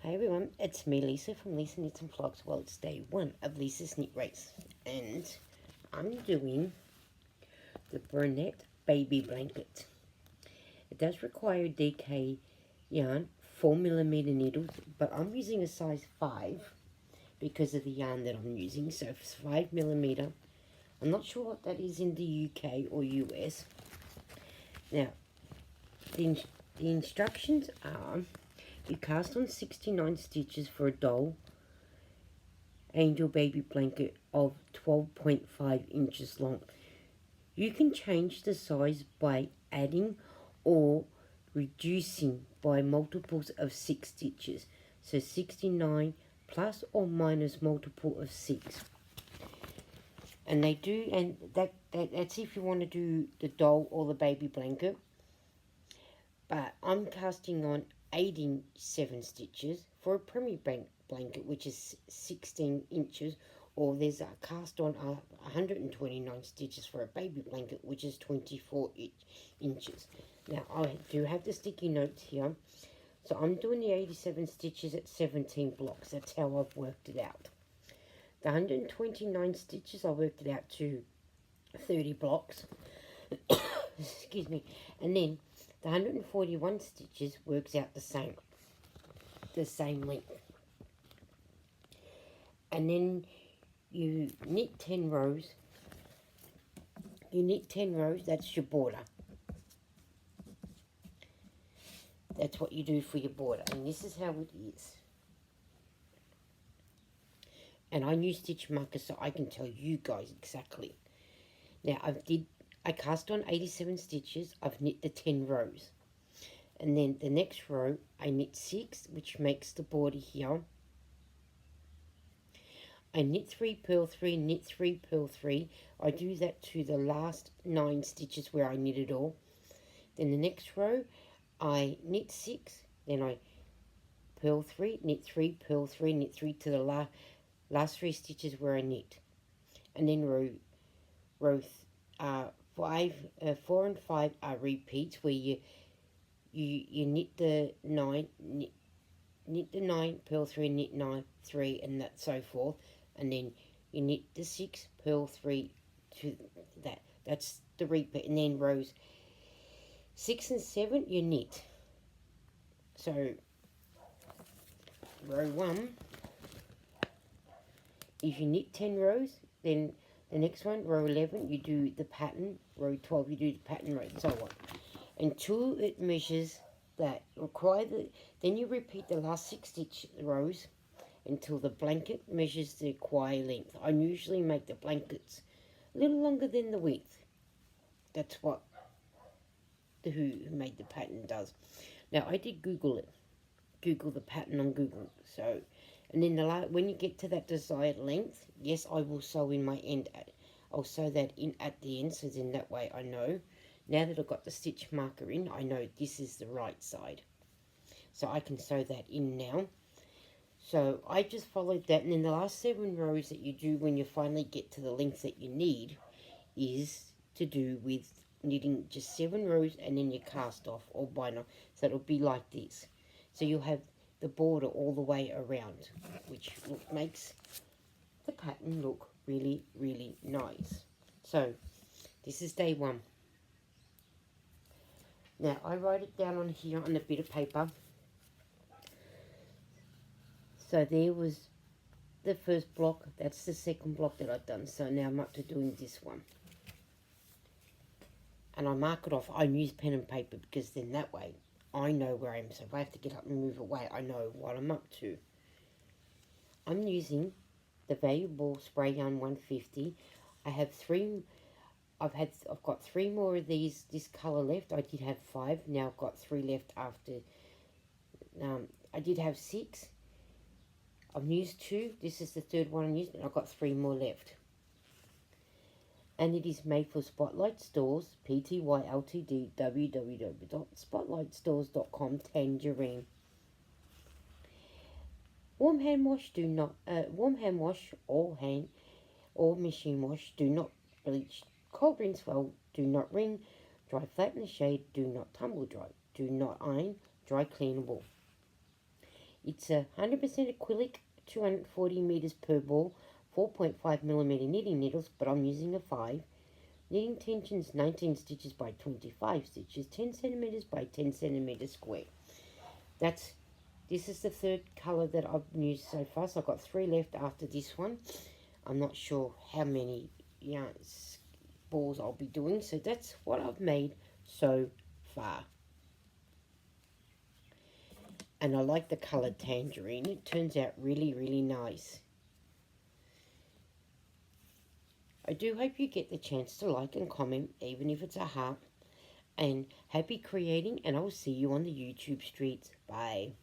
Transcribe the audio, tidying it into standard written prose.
Hi everyone, it's me Lisa from Lisa Knits and Vlogs. Well, it's day 1 of Lisa's Knit Race, and I'm doing the Bernette Baby Blanket. It does require DK yarn, 4mm needles, but I'm using a size 5 because of the yarn that I'm using, so it's 5mm. I'm not sure what that is in the UK or US. Now, the instructions are: you cast on 69 stitches for a doll angel baby blanket of 12.5 inches long. You can change the size by adding or reducing by multiples of 6 stitches. So 69 plus or minus multiple of 6. And they do, and that's if you want to do the doll or the baby blanket. But I'm casting on 87 stitches for a premier blanket, which is 16 inches, or there's a cast on 129 stitches for a baby blanket, which is 24 inches. Now, I do have the sticky notes here, so I'm doing the 87 stitches at 17 blocks. That's how I've worked it out. The 129 stitches, I worked it out to 30 blocks. Excuse me. And then the 141 stitches works out the same length. And then you knit 10 rows. You knit 10 rows, that's your border. That's what you do for your border. And this is how it is. And I use stitch marker so I can tell you guys exactly. Now I cast on 87 stitches. I've knit the 10 rows. And then the next row, I knit 6, which makes the border here. I knit 3, purl 3, knit 3, purl 3. I do that to the last 9 stitches where I knit it all. Then the next row, I knit 6, then I purl 3, knit 3, purl 3, knit 3 to the last 3 stitches where I knit. And then row 4 and 5 are repeats where you knit the 9, knit the 9, purl 3, knit 9, 3, and that so forth. And then you knit the 6, purl 3 to that. That's the repeat. And then rows 6 and 7 you knit. So row 1, if you knit 10 rows, then the next one, row 11, you do the pattern. Row 12, you do the pattern, row, and so on. Until it measures that then you repeat the last 6 stitch rows until the blanket measures the required length. I usually make the blankets a little longer than the width. That's what who made the pattern does. Now I did Google it. Google the pattern on Google. So, and then when you get to that desired length, yes, I will sew in my end. I'll sew that in at the end, so then that way I know. Now that I've got the stitch marker in, I know this is the right side. So I can sew that in now. So I just followed that, and then the last 7 rows that you do when you finally get to the length that you need is to do with knitting just 7 rows and then you cast off or bind. So it'll be like this. So you'll have the border all the way around, which makes the pattern look really, really nice. So this is day 1. Now I wrote it down on here on a bit of paper. So there was the first block. That's the second block that I've done. So now I'm up to doing this one. And I mark it off. I use pen and paper because then that way I know where I am. So if I have to get up and move away, I know what I'm up to. I'm using the Valuable Spray Yarn 150. I have 3. I've got 3 more of this colour left. I did have 5. Now I've got 3 left after. I did have 6. I've used 2. This is the 3rd one I'm using, and I've got 3 more left. And it is made for Spotlight Stores, Pty Ltd, www.spotlightstores.com, Tangerine. Warm hand wash or machine wash. Do not bleach. Cold rinse well. Do not wring. Dry flat in the shade. Do not tumble dry. Do not iron. Dry cleanable. It's a 100% acrylic, 240 meters per ball, 4.5 millimeter knitting needles, but I'm using a 5. Knitting tensions 19 stitches by 25 stitches, 10 centimeters by 10 centimeters square. This is the third color that I've used so far, so I've got 3 left after this one. I'm not sure how many balls I'll be doing, so that's what I've made so far. And I like the color Tangerine. It turns out really, really nice. I do hope you get the chance to like and comment, even if it's a heart. And happy creating, and I'll see you on the YouTube streets. Bye.